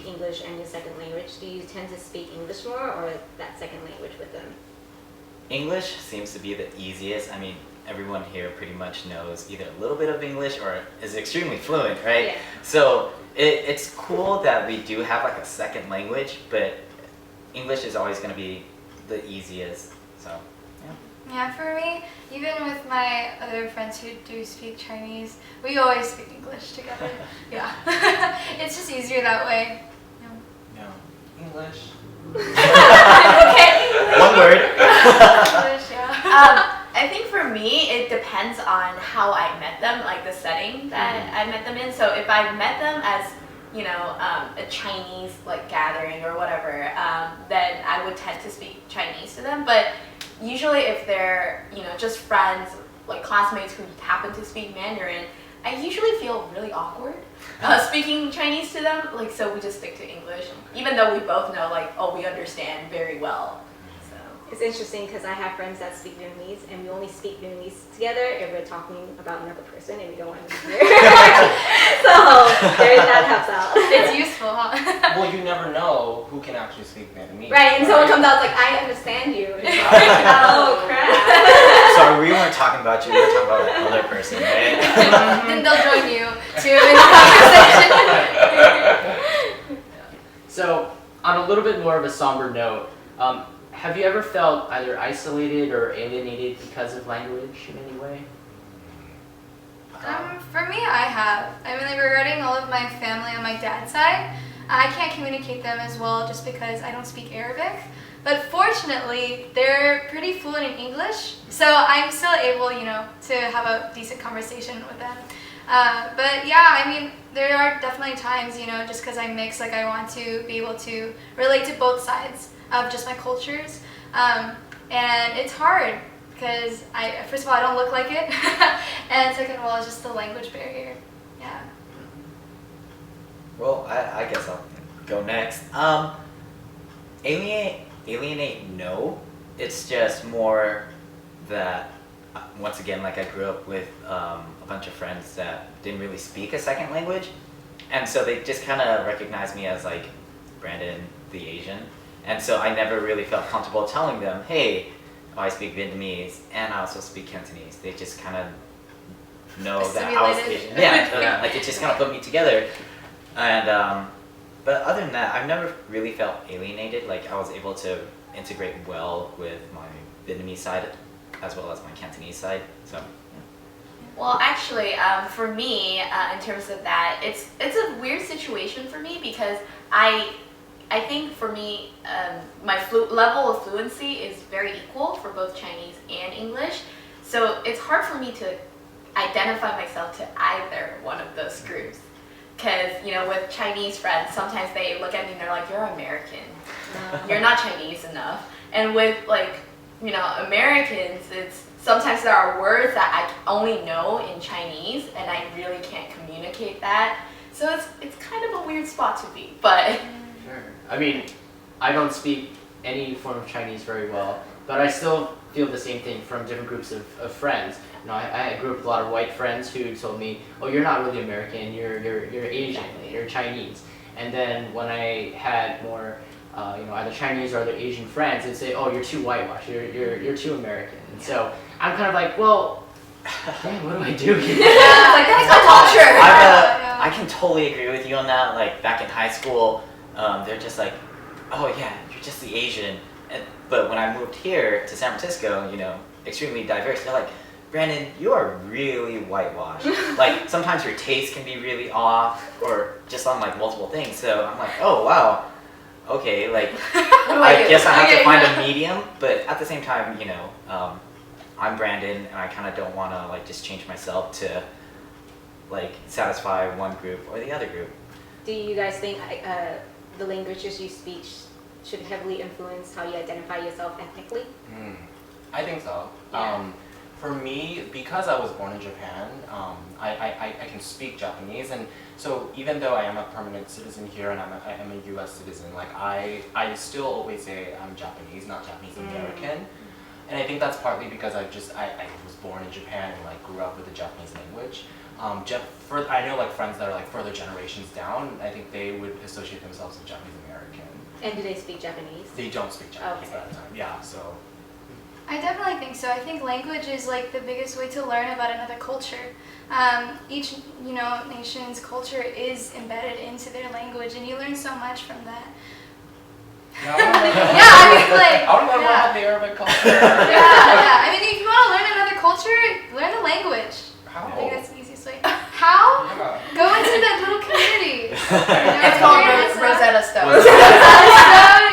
English and your second language, do you tend to speak English more or that second language with them? English seems to be the easiest. I mean, everyone here pretty much knows either a little bit of English or is extremely fluent, right? Yeah. So it's cool that we do have like a second language, but English is always going to be the easiest. So, yeah. Yeah, for me, even with my other friends who do speak Chinese, we always speak English together. Yeah. It's just easier that way. No. English. Okay. One word. English, yeah. I think for me, it depends on how I met them, like the setting that I met them in. So if I met them as, you know, a Chinese like gathering or whatever, then I would tend to speak Chinese to them. But usually if they're, you know, just friends, like classmates who happen to speak Mandarin, I usually feel really awkward speaking Chinese to them. Like, so we just stick to English, even though we both know, like, oh, we understand very well. It's interesting because I have friends that speak Vietnamese and we only speak Vietnamese together if we're talking about another person and we don't want to be here. So that helps out. It's useful, huh? Well, you never know who can actually speak Vietnamese. Right, and someone comes out like, I understand you. And it's like, oh crap. Sorry, we weren't talking about you, we were talking about that other person, right? Then they'll join you too in the conversation. So, on a little bit more of a somber note, have you ever felt either isolated or alienated because of language in any way? For me, I have. I mean, like, regarding all of my family on my dad's side, I can't communicate them as well just because I don't speak Arabic. But fortunately, they're pretty fluent in English, so I'm still able, you know, to have a decent conversation with them. But yeah, I mean, there are definitely times, you know, just because I'm mixed, like I want to be able to relate to both sides of just my cultures. And it's hard because first of all, I don't look like it. And second of all, it's just the language barrier. Yeah. Well, I guess I'll go next. Alienate, no. It's just more that, once again, like I grew up with a bunch of friends that didn't really speak a second language. And so they just kind of recognized me as like Brandon, the Asian. And so I never really felt comfortable telling them, hey, I speak Vietnamese and I also speak Cantonese. They just kind of know that I was Asian. Yeah, like it just kind of put me together. And but other than that, I've never really felt alienated. Like I was able to integrate well with my Vietnamese side as well as my Cantonese side. So. Well, actually, for me, in terms of that, it's a weird situation for me because I think for me, my level of fluency is very equal for both Chinese and English. So it's hard for me to identify myself to either one of those groups. Because, you know, with Chinese friends, sometimes they look at me and they're like, you're American. You're not Chinese enough. And with, like, you know, Americans, sometimes there are words that I only know in Chinese and I really can't communicate that. So it's kind of a weird spot to be, but... Sure. I mean, I don't speak any form of Chinese very well, but I still feel the same thing from different groups of friends. You know, I grew up with a lot of white friends who told me, oh, you're not really American, you're Asian, you're Chinese. And then when I had more, you know, either Chinese or other Asian friends, they'd say, oh, you're too whitewashed, you're too American. And so I'm kind of like, well, dang, what do I do here? Yeah, like that's my culture. I can totally agree with you on that. Like back in high school, they're just like, oh yeah, you're just the Asian. But when I moved here to San Francisco, you know, extremely diverse, they're like, Brandon, you are really whitewashed. Like sometimes your taste can be really off or just on like multiple things. So I'm like, oh wow, okay, like I guess I have to find a medium, but at the same time, you know, I'm Brandon and I kind of don't want to like just change myself to like satisfy one group or the other group. Do you guys think the languages you speak should heavily influence how you identify yourself ethnically? I think so. Yeah. For me, because I was born in Japan, I can speak Japanese, and so even though I am a permanent citizen here and I am a U.S. citizen, like I still always say I'm Japanese, not Japanese American. And I think that's partly because I was born in Japan and like grew up with the Japanese language. I know like friends that are like further generations down, I think they would associate themselves with Japanese American. And do they speak Japanese? They don't speak Japanese Okay. at the time. Yeah, so I definitely think so. I think language is like the biggest way to learn about another culture. Each nation's culture is embedded into their language, and you learn so much from that. yeah, Yeah, I mean, like, I want to learn more yeah. about the Arabic culture. Yeah. I mean, if you want to learn another culture, learn the language. How? I think that's the easiest way. How? Yeah. Go into that little community. It's called Rosetta Stone. So, Oh,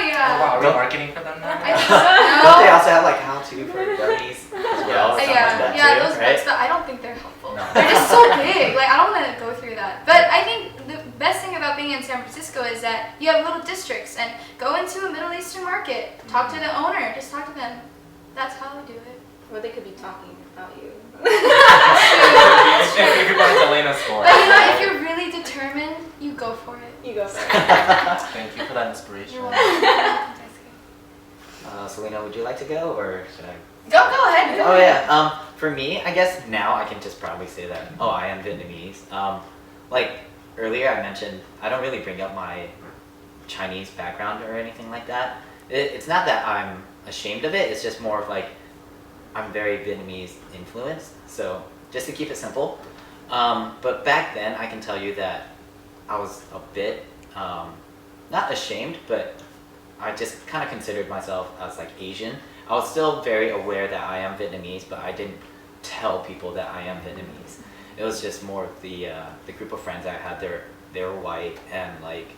yeah. wow, are we marketing for them now? Don't they No. also have like how-to for dummies as well? Something like that Yeah, too, those right? books, but I don't think they're helpful. No. They're just so big. Like, I don't want to go through that. But I think the best thing about being in San Francisco is that you have little districts, and go into a Middle Eastern market, talk to the owner, just talk to them. That's how we do it. Or they could be talking about you. If you want to Elena's story. But you know, if you're really determined, you go for it. You go first. Thank you for that inspiration. You're welcome. Selena, would you like to go or should I? Go ahead. Oh yeah. For me, I guess now I can just proudly say that. Oh, I am Vietnamese. Like earlier, I mentioned I don't really bring up my Chinese background or anything like that. It's not that I'm ashamed of it. It's just more of like I'm very Vietnamese influenced. So just to keep it simple. But back then, I can tell you that I was a bit not ashamed, but I just kind of considered myself as like Asian. I was still very aware that I am Vietnamese, but I didn't tell people that I am Vietnamese. It was just more of the group of friends I had. They were white and like,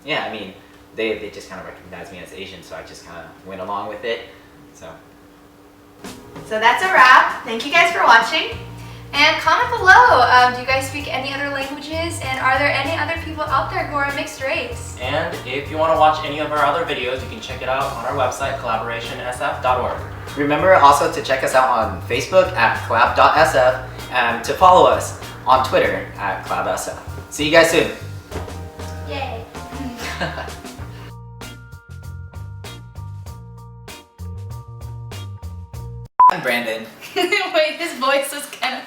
yeah, I mean, they just kind of recognized me as Asian, so I just kind of went along with it. So that's a wrap. Thank you guys for watching. And comment below, do you guys speak any other languages, and are there any other people out there who are mixed race? And if you want to watch any of our other videos, you can check it out on our website, KollaborationSF.org. Remember also to check us out on Facebook at KollabSF and to follow us on Twitter at KollabSF. See you guys soon. Yay! I'm Brandon. Wait, his voice was kind of...